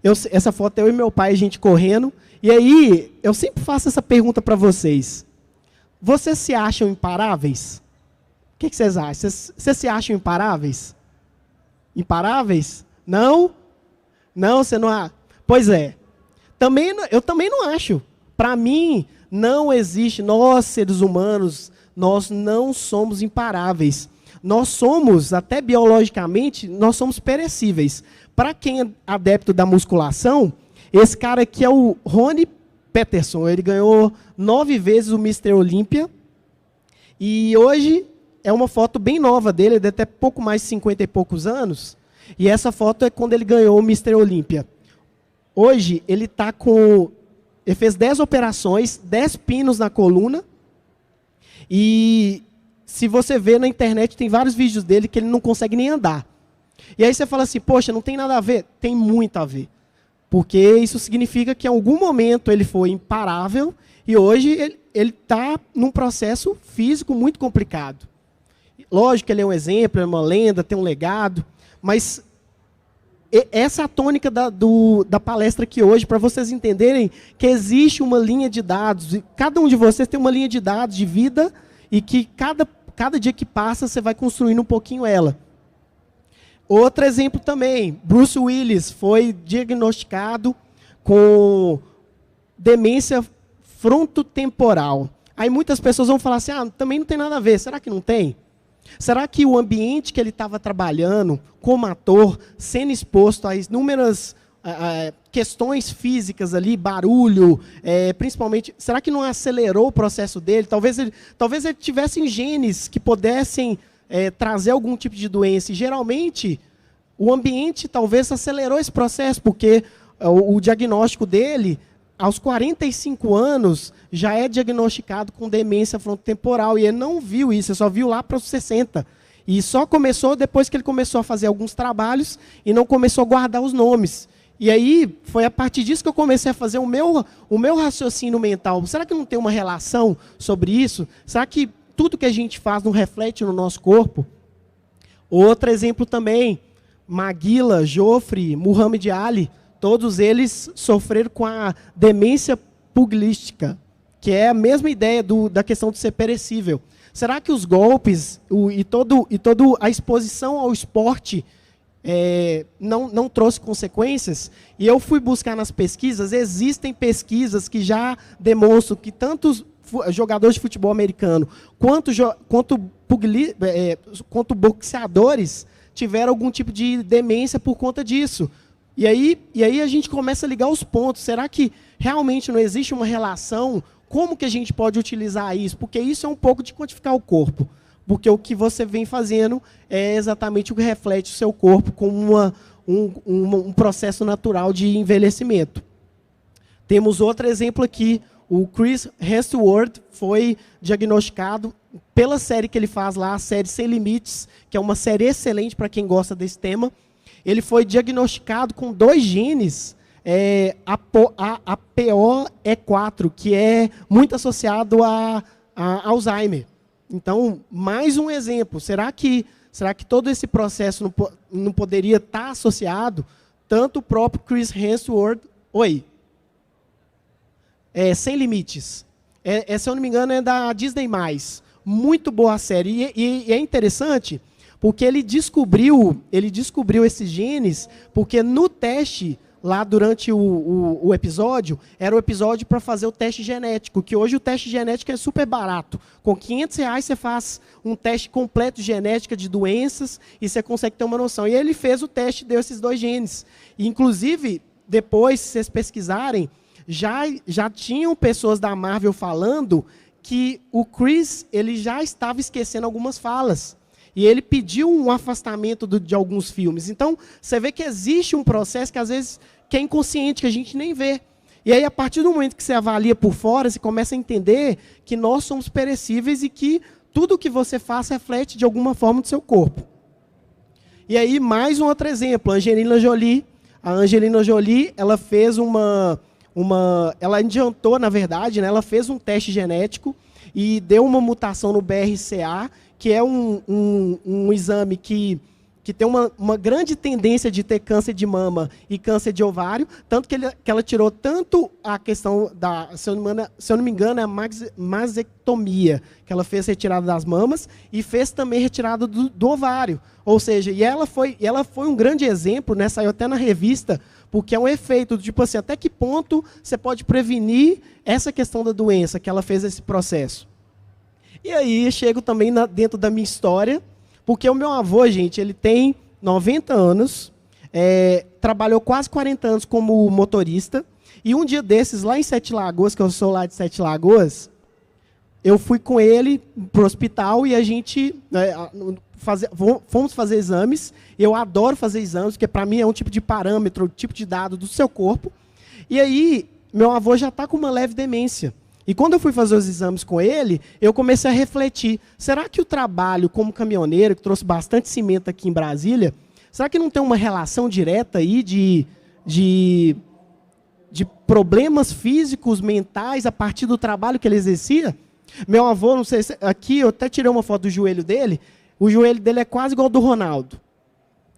Essa foto é eu e meu pai, a gente correndo. E aí, eu sempre faço essa pergunta para vocês. Vocês se acham imparáveis? O que vocês acham? Vocês se acham imparáveis? Imparáveis? Não? Não, você não acha? Pois é. Eu também não acho. Para mim, não existe, nós seres humanos, nós não somos imparáveis. Nós somos, até biologicamente, nós somos perecíveis. Para quem é adepto da musculação, esse cara aqui é o Ronnie Peterson. Ele ganhou 9 vezes o Mr. Olympia. E hoje é uma foto bem nova dele, ele deve ter pouco mais de 50 e poucos anos. E essa foto é quando ele ganhou o Mr. Olympia. Hoje ele está com... Ele fez 10 operações, 10 pinos na coluna. E se você ver na internet, tem vários vídeos dele que ele não consegue nem andar. E aí você fala assim, poxa, não tem nada a ver? Tem muito a ver. Porque isso significa que em algum momento ele foi imparável e hoje ele está num processo físico muito complicado. Lógico que ele é um exemplo, é uma lenda, tem um legado, mas essa é a tônica da palestra aqui hoje, para vocês entenderem que existe uma linha de dados, e cada um de vocês tem uma linha de dados de vida e que cada dia que passa você vai construindo um pouquinho ela. Outro exemplo também, Bruce Willis foi diagnosticado com demência frontotemporal. Aí muitas pessoas vão falar assim, também não tem nada a ver, será que não tem? Será que o ambiente que ele estava trabalhando como ator, sendo exposto a inúmeras questões físicas ali, barulho, principalmente, será que não acelerou o processo dele? Talvez ele tivesse genes que pudessem trazer algum tipo de doença. E, geralmente, o ambiente talvez acelerou esse processo, porque o diagnóstico dele, aos 45 anos, já é diagnosticado com demência frontotemporal. E ele não viu isso, ele só viu lá para os 60. E só começou depois que ele começou a fazer alguns trabalhos e não começou a guardar os nomes. E aí, foi a partir disso que eu comecei a fazer o meu raciocínio mental. Será que não tem uma relação sobre isso? Será que tudo que a gente faz não reflete no nosso corpo? Outro exemplo também, Maguila, Joffre, Muhammad Ali, todos eles sofreram com a demência pugilística, que é a mesma ideia da questão de ser perecível. Será que os golpes e toda a exposição ao esporte não trouxe consequências? E eu fui buscar nas pesquisas, existem pesquisas que já demonstram que tantos jogadores de futebol americano quanto boxeadores tiveram algum tipo de demência por conta disso. E aí a gente começa a ligar os pontos. Será que realmente não existe uma relação? Como que a gente pode utilizar isso? Porque isso é um pouco de quantificar o corpo. Porque o que você vem fazendo é exatamente o que reflete o seu corpo como um processo natural de envelhecimento. Temos outro exemplo aqui. O Chris Hemsworth foi diagnosticado pela série que ele faz lá, a série Sem Limites, que é uma série excelente para quem gosta desse tema. Ele foi diagnosticado com 2 genes, a POE4, que é muito associado a Alzheimer. Então, mais um exemplo. Será que todo esse processo não poderia estar associado? Tanto o próprio Chris Hemsworth... Oi. Sem Limites. Se eu não me engano, é da Disney+. Muito boa a série. E é interessante, porque ele descobriu esses genes, porque no teste, lá durante o episódio, era o episódio para fazer o teste genético, que hoje o teste genético é super barato. Com R$500 você faz um teste completo de genética de doenças e você consegue ter uma noção. E ele fez o teste e deu esses 2 genes. E, inclusive, depois, se vocês pesquisarem, já tinham pessoas da Marvel falando que o Chris ele já estava esquecendo algumas falas. E ele pediu um afastamento de alguns filmes. Então, você vê que existe um processo que, às vezes, que é inconsciente, que a gente nem vê. E aí, a partir do momento que você avalia por fora, você começa a entender que nós somos perecíveis e que tudo o que você faz reflete, de alguma forma, no seu corpo. E aí, mais um outro exemplo, a Angelina Jolie. A Angelina Jolie, ela fez ela adiantou, na verdade, né, ela fez um teste genético e deu uma mutação no BRCA, que é um exame que que tem uma grande tendência de ter câncer de mama e câncer de ovário, tanto que ela tirou tanto a questão da, se eu não me engano, é a mastectomia, que ela fez retirada das mamas e fez também retirada do ovário. Ou seja, ela foi um grande exemplo, né, saiu até na revista, porque é um efeito, tipo assim, até que ponto você pode prevenir essa questão da doença, que ela fez esse processo. E aí, chego também dentro da minha história, porque o meu avô, gente, ele tem 90 anos, trabalhou quase 40 anos como motorista, e um dia desses, lá em Sete Lagoas, que eu sou lá de Sete Lagoas, eu fui com ele para o hospital e a gente fomos fazer exames. Eu adoro fazer exames, porque para mim é um tipo de parâmetro, um tipo de dado do seu corpo. E aí, meu avô já está com uma leve demência. E quando eu fui fazer os exames com ele, eu comecei a refletir, será que o trabalho como caminhoneiro, que trouxe bastante cimento aqui em Brasília, será que não tem uma relação direta aí de problemas físicos, mentais, a partir do trabalho que ele exercia? Meu avô, não sei se, aqui eu até tirei uma foto do joelho dele, o joelho dele é quase igual ao do Ronaldo.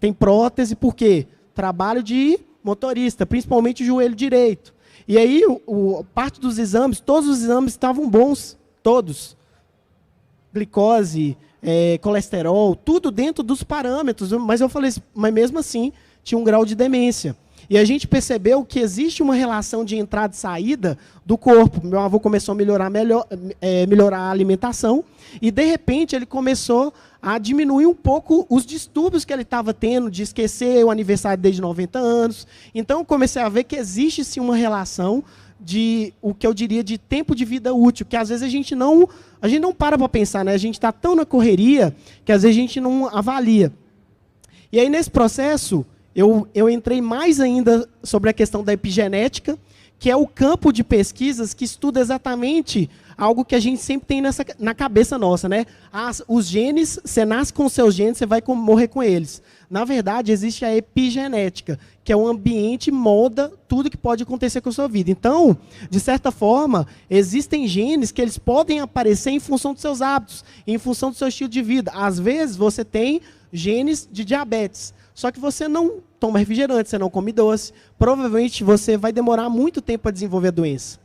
Tem prótese, por quê? Trabalho de motorista, principalmente o joelho direito. E aí, parte dos exames, todos os exames estavam bons, todos. Glicose, colesterol, tudo dentro dos parâmetros. Mas eu falei, mas mesmo assim, tinha um grau de demência. E a gente percebeu que existe uma relação de entrada e saída do corpo. Meu avô começou a melhorar a alimentação e, de repente, ele começou a diminuir um pouco os distúrbios que ele estava tendo, de esquecer o aniversário dele de 90 anos. Então, eu comecei a ver que existe, sim, uma relação de, o que eu diria, de tempo de vida útil, que às vezes a gente não para pensar, né? A gente está tão na correria que às vezes a gente não avalia. E aí, nesse processo, eu entrei mais ainda sobre a questão da epigenética, que é o campo de pesquisas que estuda exatamente algo que a gente sempre tem na cabeça nossa, né? Os genes, você nasce com os seus genes, você vai morrer com eles. Na verdade, existe a epigenética, que é o ambiente molda tudo que pode acontecer com a sua vida. Então, de certa forma, existem genes que eles podem aparecer em função dos seus hábitos, em função do seu estilo de vida. Às vezes, você tem genes de diabetes, só que você não toma refrigerante, você não come doce, provavelmente você vai demorar muito tempo para desenvolver a doença.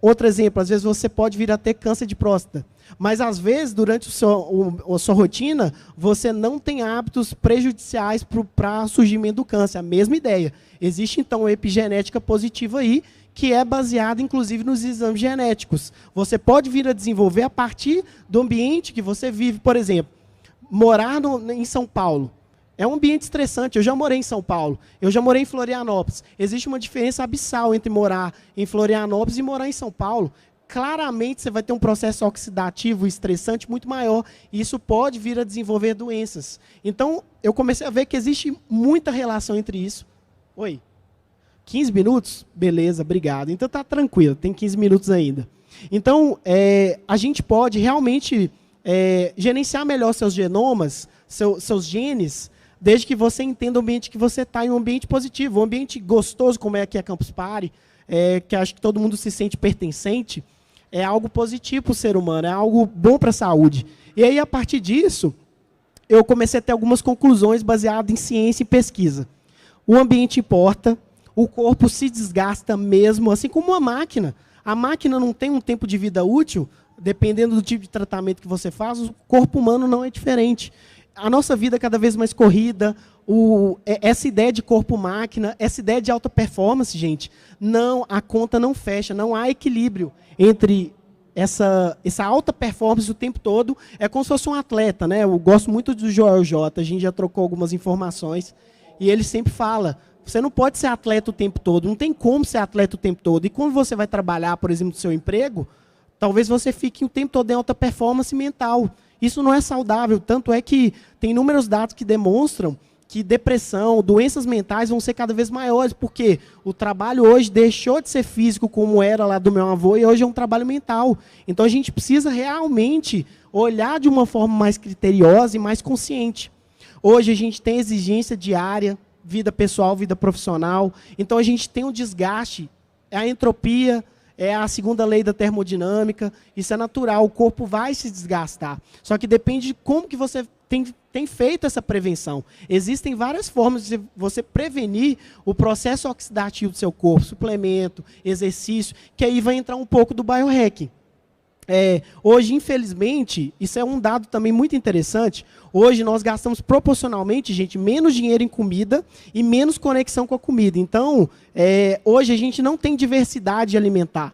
Outro exemplo, às vezes você pode vir a ter câncer de próstata, mas às vezes, durante a sua rotina, você não tem hábitos prejudiciais para o surgimento do câncer. A mesma ideia. Existe, então, uma epigenética positiva aí, que é baseada, inclusive, nos exames genéticos. Você pode vir a desenvolver a partir do ambiente que você vive. Por exemplo, morar em São Paulo. É um ambiente estressante. Eu já morei em São Paulo. Eu já morei em Florianópolis. Existe uma diferença abissal entre morar em Florianópolis e morar em São Paulo. Claramente, você vai ter um processo oxidativo estressante muito maior. E isso pode vir a desenvolver doenças. Então, eu comecei a ver que existe muita relação entre isso. Oi? 15 minutos? Beleza, obrigado. Então, tá tranquilo. Tem 15 minutos ainda. Então, a gente pode realmente gerenciar melhor seus genomas, seus genes, desde que você entenda o ambiente que você está, em um ambiente positivo, um ambiente gostoso, como é aqui a Campus Party, que acho que todo mundo se sente pertencente, é algo positivo para o ser humano, é algo bom para a saúde. E aí, a partir disso, eu comecei a ter algumas conclusões baseadas em ciência e pesquisa. O ambiente importa, o corpo se desgasta mesmo, assim como uma máquina. A máquina não tem um tempo de vida útil, dependendo do tipo de tratamento que você faz, o corpo humano não é diferente. A nossa vida é cada vez mais corrida, essa ideia de corpo-máquina, essa ideia de alta performance, gente, a conta não fecha, não há equilíbrio entre essa alta performance o tempo todo. É como se fosse um atleta, né? Eu gosto muito do Joel J, a gente já trocou algumas informações, e ele sempre fala, você não pode ser atleta o tempo todo, não tem como ser atleta o tempo todo. E quando você vai trabalhar, por exemplo, no seu emprego, talvez você fique o tempo todo em alta performance mental. Isso não é saudável, tanto é que tem inúmeros dados que demonstram que depressão, doenças mentais vão ser cada vez maiores, porque o trabalho hoje deixou de ser físico como era lá do meu avô e hoje é um trabalho mental. Então a gente precisa realmente olhar de uma forma mais criteriosa e mais consciente. Hoje a gente tem exigência diária, vida pessoal, vida profissional, então a gente tem um desgaste, a entropia, é a segunda lei da termodinâmica, isso é natural, o corpo vai se desgastar. Só que depende de como que você tem feito essa prevenção. Existem várias formas de você prevenir o processo oxidativo do seu corpo, suplemento, exercício, que aí vai entrar um pouco do biohacking. Hoje, infelizmente, isso é um dado também muito interessante, hoje nós gastamos proporcionalmente, gente, menos dinheiro em comida e menos conexão com a comida. Então, hoje a gente não tem diversidade alimentar.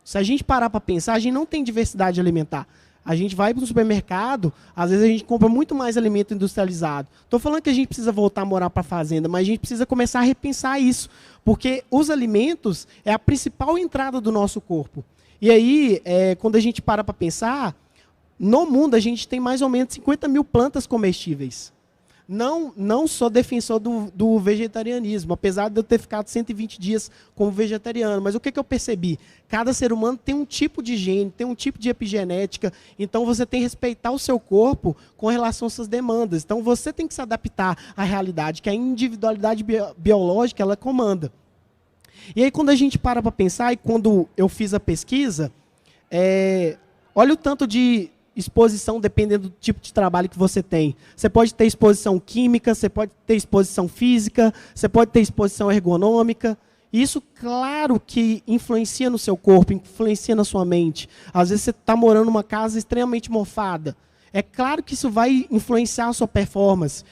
Se a gente parar para pensar, a gente não tem diversidade alimentar. A gente vai para o supermercado, às vezes a gente compra muito mais alimento industrializado. Estou falando que a gente precisa voltar a morar para a fazenda, mas a gente precisa começar a repensar isso, porque os alimentos é a principal entrada do nosso corpo. E aí, quando a gente para pensar, no mundo a gente tem mais ou menos 50 mil plantas comestíveis. Não sou defensor do vegetarianismo, apesar de eu ter ficado 120 dias como vegetariano. Mas o que eu percebi? Cada ser humano tem um tipo de gene, tem um tipo de epigenética, então você tem que respeitar o seu corpo com relação às suas demandas. Então você tem que se adaptar à realidade, que a individualidade biológica ela comanda. E aí quando a gente para pensar, e quando eu fiz a pesquisa, olha o tanto de exposição dependendo do tipo de trabalho que você tem. Você pode ter exposição química, você pode ter exposição física, você pode ter exposição ergonômica. Isso, claro, que influencia no seu corpo, influencia na sua mente. Às vezes você está morando numa casa extremamente mofada. É claro que isso vai influenciar a sua performance.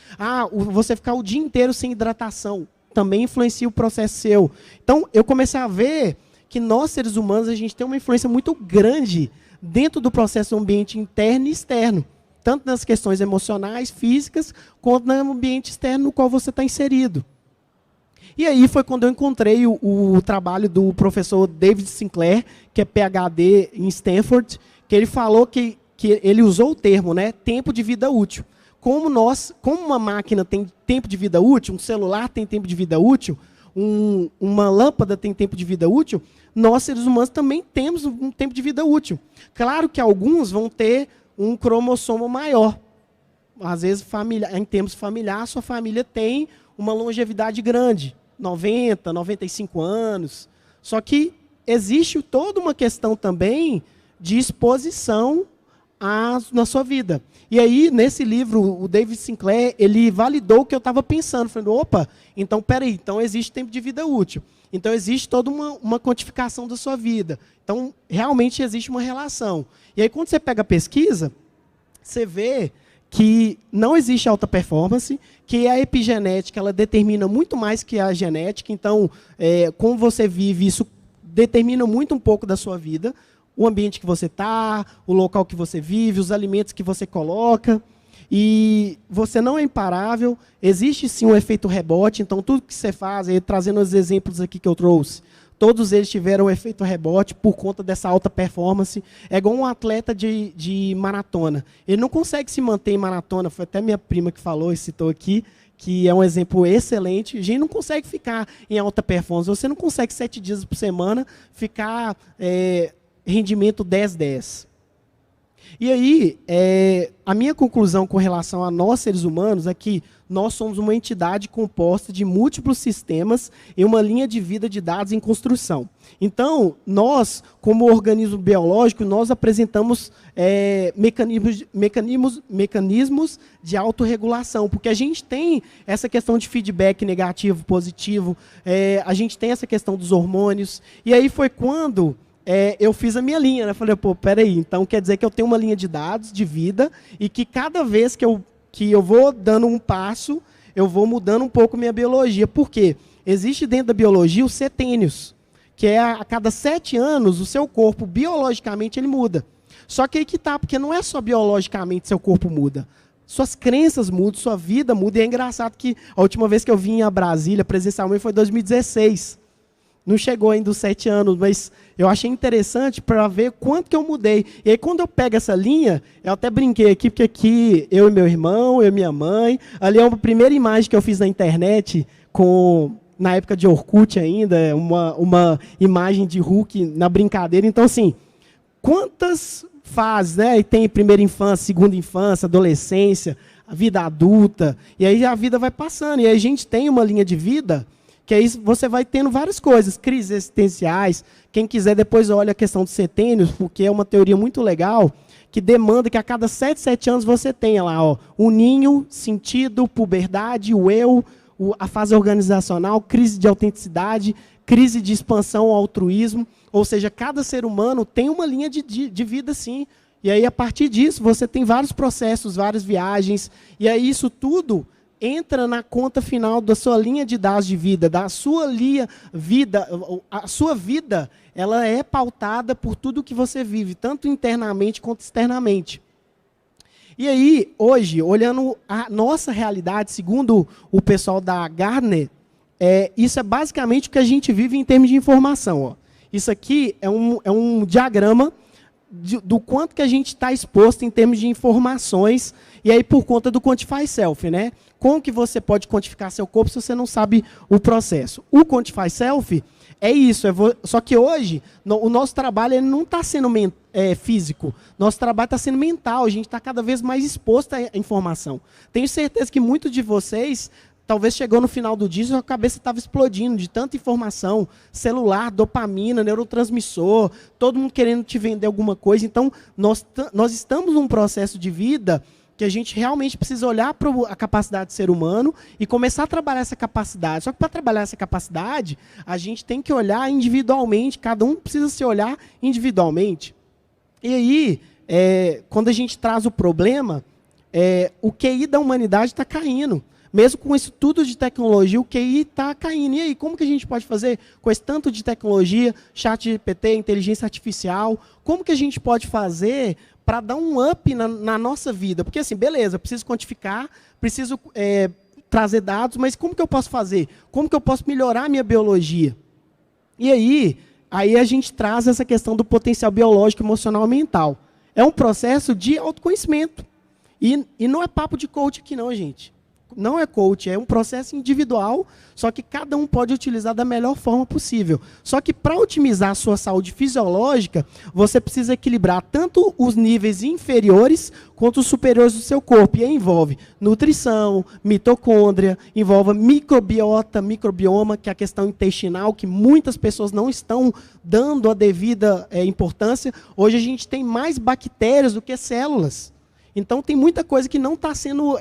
Você ficar o dia inteiro sem hidratação também influencia o processo seu. Então, eu comecei a ver que nós, seres humanos, a gente tem uma influência muito grande dentro do processo do ambiente interno e externo, tanto nas questões emocionais, físicas, quanto no ambiente externo no qual você está inserido. E aí foi quando eu encontrei o trabalho do professor David Sinclair, que é PhD em Stanford, que ele falou que ele usou o termo, né, tempo de vida útil. Como uma máquina tem tempo de vida útil, um celular tem tempo de vida útil, uma lâmpada tem tempo de vida útil, nós, seres humanos, também temos um tempo de vida útil. Claro que alguns vão ter um cromossomo maior. Às vezes, em termos familiares, sua família tem uma longevidade grande, 90, 95 anos. Só que existe toda uma questão também de exposição na sua vida. E aí, nesse livro, o David Sinclair, ele validou o que eu estava pensando. Falei, opa, então, peraí, então existe tempo de vida útil. Então, existe toda uma quantificação da sua vida. Então, realmente existe uma relação. E aí, quando você pega a pesquisa, você vê que não existe alta performance, que a epigenética ela determina muito mais que a genética. Então, como você vive, isso determina muito um pouco da sua vida. O ambiente que você está, o local que você vive, os alimentos que você coloca. E você não é imparável, existe sim um efeito rebote, então tudo que você faz, trazendo os exemplos aqui que eu trouxe, todos eles tiveram um efeito rebote por conta dessa alta performance. É igual um atleta de maratona. Ele não consegue se manter em maratona, foi até minha prima que falou e citou aqui, que é um exemplo excelente. A gente não consegue ficar em alta performance, você não consegue 7 dias por semana ficar rendimento 10-10. E aí, a minha conclusão com relação a nós, seres humanos, é que nós somos uma entidade composta de múltiplos sistemas e uma linha de vida de dados em construção. Então, nós, como organismo biológico, nós apresentamos mecanismos de autorregulação, porque a gente tem essa questão de feedback negativo, positivo, a gente tem essa questão dos hormônios, e aí foi quando eu fiz a minha linha, né? Falei, pô, peraí, então quer dizer que eu tenho uma linha de dados, de vida, e que cada vez que eu vou dando um passo, eu vou mudando um pouco minha biologia. Por quê? Existe dentro da biologia os setênios, que a cada 7 anos, o seu corpo, biologicamente, ele muda. Só que aí que tá, porque não é só biologicamente seu corpo muda. Suas crenças mudam, sua vida muda, e é engraçado que a última vez que eu vim a Brasília presencialmente foi em 2016. Não chegou ainda os 7 anos, mas eu achei interessante para ver quanto que eu mudei. E aí, quando eu pego essa linha, eu até brinquei aqui, porque aqui eu e meu irmão, eu e minha mãe, ali é uma primeira imagem que eu fiz na internet, na época de Orkut ainda, uma imagem de Hulk na brincadeira. Então, assim, quantas fases, né? E tem primeira infância, segunda infância, adolescência, a vida adulta, e aí a vida vai passando. E aí a gente tem uma linha de vida que aí você vai tendo várias coisas, crises existenciais. Quem quiser depois olha a questão dos setênios, porque é uma teoria muito legal, que demanda que a cada 7 anos você tenha lá, ó, o ninho, sentido, puberdade, o eu, a fase organizacional, crise de autenticidade, crise de expansão, altruísmo. Ou seja, cada ser humano tem uma linha de vida, sim. E aí, a partir disso, você tem vários processos, várias viagens. E aí, isso tudo entra na conta final da sua linha de dados de vida, da sua vida. A sua vida, ela é pautada por tudo que você vive, tanto internamente quanto externamente. E aí, hoje, olhando a nossa realidade, segundo o pessoal da Gartner, isso é basicamente o que a gente vive em termos de informação. Ó. Isso aqui é um diagrama do quanto que a gente está exposto em termos de informações, e aí por conta do Quantify Self, né? Como que você pode quantificar seu corpo se você não sabe o processo? O Quantify Self é isso, só que hoje o nosso trabalho ele não está sendo físico, nosso trabalho está sendo mental, a gente está cada vez mais exposto à informação. Tenho certeza que muitos de vocês talvez chegou no final do dia e sua cabeça estava explodindo de tanta informação, celular, dopamina, neurotransmissor, todo mundo querendo te vender alguma coisa. Então, nós estamos num processo de vida que a gente realmente precisa olhar para a capacidade do ser humano e começar a trabalhar essa capacidade. Só que para trabalhar essa capacidade, a gente tem que olhar individualmente, cada um precisa se olhar individualmente. E aí, quando a gente traz o problema, o QI da humanidade está caindo. Mesmo com isso tudo de tecnologia, o QI está caindo. E aí, como que a gente pode fazer com esse tanto de tecnologia, ChatGPT, inteligência artificial? Como que a gente pode fazer para dar um up na nossa vida? Porque, assim, beleza, eu preciso quantificar, preciso trazer dados, mas como que eu posso fazer? Como que eu posso melhorar a minha biologia? E aí a gente traz essa questão do potencial biológico, emocional e mental. É um processo de autoconhecimento. E não é papo de coach aqui, não, gente. Não é coach, é um processo individual, só que cada um pode utilizar da melhor forma possível. Só que para otimizar a sua saúde fisiológica, você precisa equilibrar tanto os níveis inferiores quanto os superiores do seu corpo. E aí envolve nutrição, mitocôndria, envolve microbioma, que é a questão intestinal, que muitas pessoas não estão dando a devida importância. Hoje a gente tem mais bactérias do que células. Então, tem muita coisa que não está sendo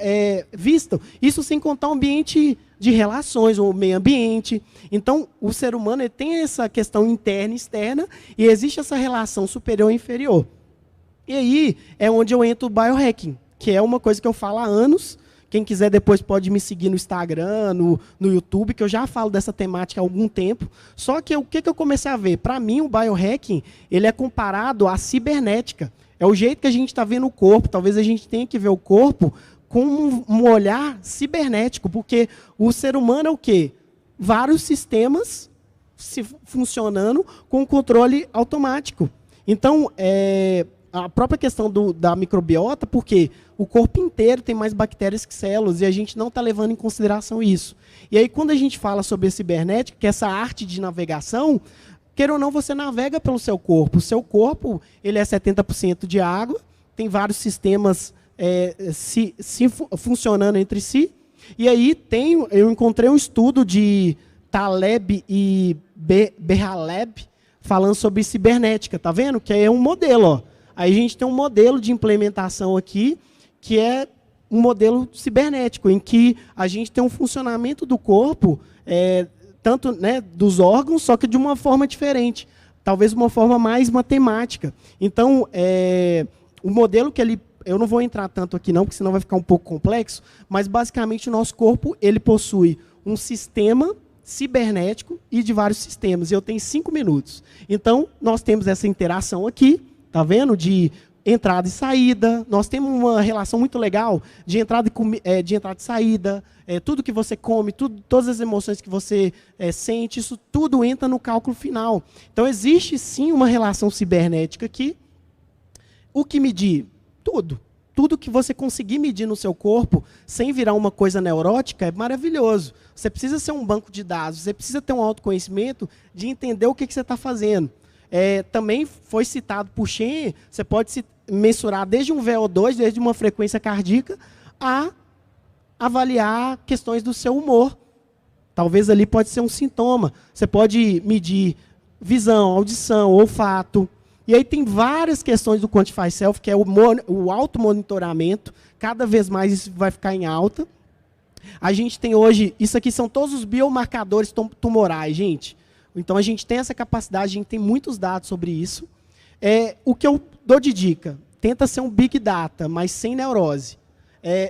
vista. Isso sem contar o ambiente de relações, o meio ambiente. Então, o ser humano ele tem essa questão interna e externa, e existe essa relação superior e inferior. E aí é onde eu entro o biohacking, que é uma coisa que eu falo há anos. Quem quiser depois pode me seguir no Instagram, no YouTube, que eu já falo dessa temática há algum tempo. Só que o que eu comecei a ver? Para mim, o biohacking ele é comparado à cibernética. É o jeito que a gente está vendo o corpo. Talvez a gente tenha que ver o corpo com um olhar cibernético, porque o ser humano é o quê? Vários sistemas funcionando com controle automático. Então, a própria questão da microbiota, porque o corpo inteiro tem mais bactérias que células, e a gente não está levando em consideração isso. E aí, quando a gente fala sobre a cibernética, que é essa arte de navegação, queira ou não, você navega pelo seu corpo. O seu corpo ele é 70% de água, tem vários sistemas funcionando entre si. E aí eu encontrei um estudo de Taleb e Berhaleb falando sobre cibernética. Tá vendo? Que é um modelo. Ó. Aí a gente tem um modelo de implementação aqui, que é um modelo cibernético, em que a gente tem um funcionamento do corpo tanto dos órgãos, só que de uma forma diferente. Talvez uma forma mais matemática. Então, o modelo que eu não vou entrar tanto aqui não, porque senão vai ficar um pouco complexo, mas basicamente o nosso corpo ele possui um sistema cibernético e de vários sistemas. E eu tenho 5 minutos. Então, nós temos essa interação aqui, tá vendo? De entrada e saída. Nós temos uma relação muito legal de entrada e saída. Tudo que você come, todas as emoções que você sente, isso tudo entra no cálculo final. Então, existe sim uma relação cibernética aqui. O que medir? Tudo. Tudo que você conseguir medir no seu corpo, sem virar uma coisa neurótica, é maravilhoso. Você precisa ser um banco de dados, você precisa ter um autoconhecimento de entender o que você está fazendo. Também foi citado por Shen, você pode mensurar desde um VO2, desde uma frequência cardíaca, a avaliar questões do seu humor. Talvez ali pode ser um sintoma. Você pode medir visão, audição, olfato. E aí tem várias questões do Quantify Self, que é o automonitoramento. Cada vez mais isso vai ficar em alta. A gente tem hoje, isso aqui são todos os biomarcadores tumorais, gente. Então a gente tem essa capacidade, a gente tem muitos dados sobre isso. O que eu dou de dica, tenta ser um Big Data, mas sem neurose.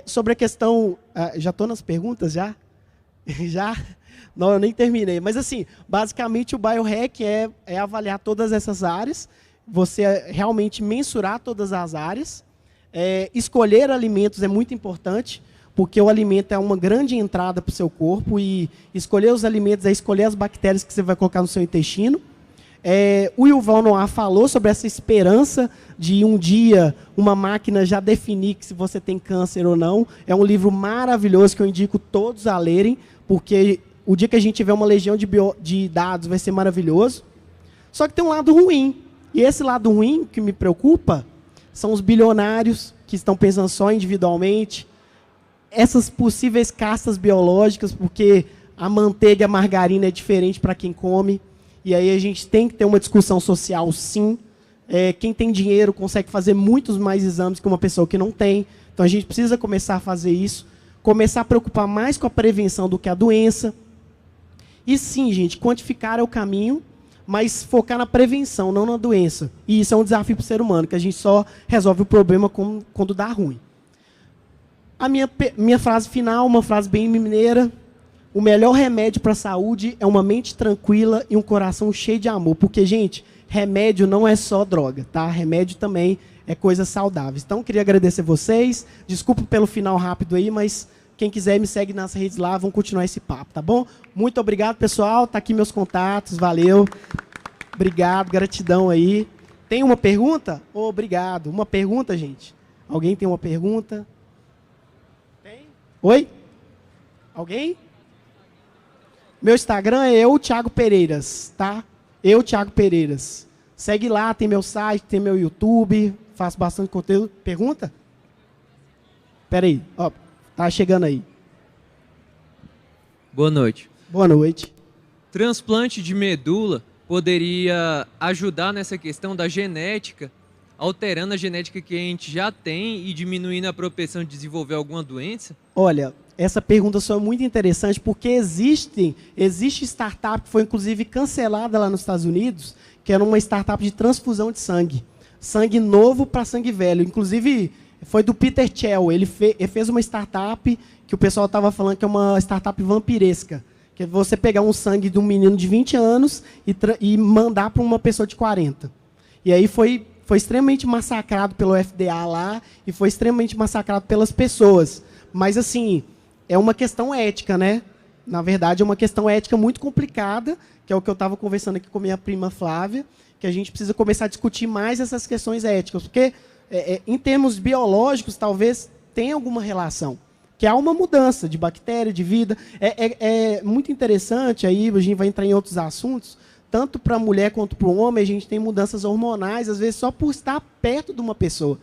Sobre a questão, já estou nas perguntas, já? Já? Não, eu nem terminei. Mas assim, basicamente o biohack é avaliar todas essas áreas, você realmente mensurar todas as áreas. Escolher alimentos é muito importante, porque o alimento é uma grande entrada para o seu corpo, e escolher os alimentos é escolher as bactérias que você vai colocar no seu intestino. O Yuval Noah falou sobre essa esperança de um dia uma máquina já definir se você tem câncer ou não. É um livro maravilhoso que eu indico todos a lerem, porque o dia que a gente tiver uma legião de dados vai ser maravilhoso. Só que tem um lado ruim. E esse lado ruim que me preocupa são os bilionários que estão pensando só individualmente, essas possíveis castas biológicas, porque a manteiga e a margarina é diferente para quem come. E aí a gente tem que ter uma discussão social, sim. Quem tem dinheiro consegue fazer muitos mais exames que uma pessoa que não tem. Então a gente precisa começar a fazer isso. Começar a preocupar mais com a prevenção do que a doença. E sim, gente, quantificar é o caminho, mas focar na prevenção, não na doença. E isso é um desafio para o ser humano, que a gente só resolve o problema quando dá ruim. A minha frase final, uma frase bem mineira: o melhor remédio para a saúde é uma mente tranquila e um coração cheio de amor. Porque, gente, remédio não é só droga, tá? Remédio também é coisas saudáveis. Então, queria agradecer vocês. Desculpa pelo final rápido aí, mas quem quiser me segue nas redes lá, vamos continuar esse papo, tá bom? Muito obrigado, pessoal. Tá aqui meus contatos, valeu. Obrigado, gratidão aí. Tem uma pergunta? Obrigado. Uma pergunta, gente? Alguém tem uma pergunta? Tem? Oi? Alguém? Meu Instagram é Thiago Pereiras, tá? Thiago Pereiras. Segue lá, tem meu site, tem meu YouTube, faço bastante conteúdo. Pergunta? Espera aí, ó, tá chegando aí. Boa noite. Boa noite. Transplante de medula poderia ajudar nessa questão da genética, alterando a genética que a gente já tem e diminuindo a propensão de desenvolver alguma doença? Olha, essa pergunta só é muito interessante, porque existe startup que foi inclusive cancelada lá nos Estados Unidos, que era uma startup de transfusão de sangue. Sangue novo para sangue velho. Inclusive, foi do Peter Thiel. Ele fez uma startup que o pessoal estava falando que é uma startup vampiresca. Que é você pegar um sangue de um menino de 20 anos e mandar para uma pessoa de 40. E aí foi extremamente massacrado pelo FDA lá, e foi extremamente massacrado pelas pessoas. Mas, assim, é uma questão ética, né? Na verdade, é uma questão ética muito complicada, que é o que eu estava conversando aqui com minha prima Flávia, que a gente precisa começar a discutir mais essas questões éticas, porque, em termos biológicos, talvez tenha alguma relação, que há uma mudança de bactéria, de vida. É muito interessante, aí a gente vai entrar em outros assuntos, tanto para a mulher quanto para o homem, a gente tem mudanças hormonais, às vezes só por estar perto de uma pessoa,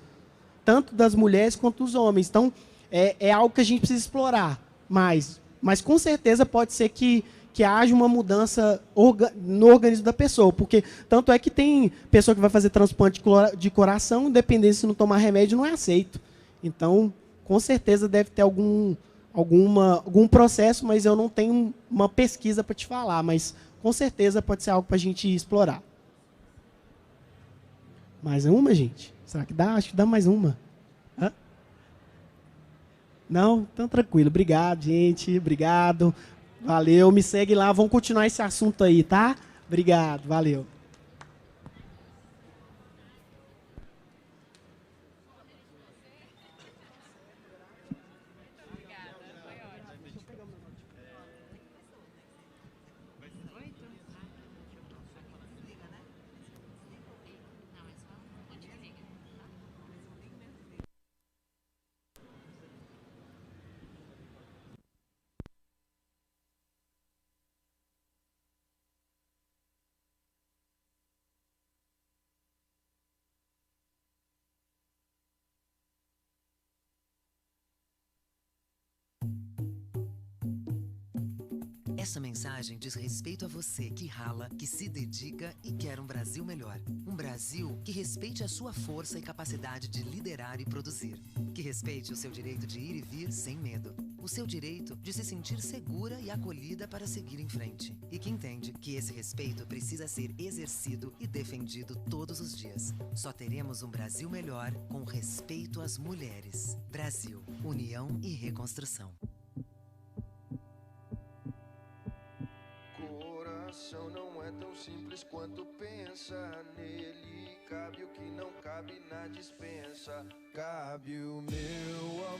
tanto das mulheres quanto dos homens. Então, é algo que a gente precisa explorar mais. Mas, com certeza, pode ser que haja uma mudança no organismo da pessoa. Porque, tanto é que tem pessoa que vai fazer transplante de coração, independente se não tomar remédio, não é aceito. Então, com certeza, deve ter algum processo, mas eu não tenho uma pesquisa para te falar. Mas, com certeza, pode ser algo para a gente explorar. Mais uma, gente? Será que dá? Acho que dá mais uma. Hã? Não? Então, tranquilo. Obrigado, gente. Obrigado. Valeu. Me segue lá. Vamos continuar esse assunto aí, tá? Obrigado. Valeu. Essa mensagem diz respeito a você que rala, que se dedica e quer um Brasil melhor. Um Brasil que respeite a sua força e capacidade de liderar e produzir. Que respeite o seu direito de ir e vir sem medo. O seu direito de se sentir segura e acolhida para seguir em frente. E que entende que esse respeito precisa ser exercido e defendido todos os dias. Só teremos um Brasil melhor com respeito às mulheres. Brasil, união e reconstrução. Coração não é tão simples quanto pensa. Nele cabe o que não cabe na dispensa. Cabe o meu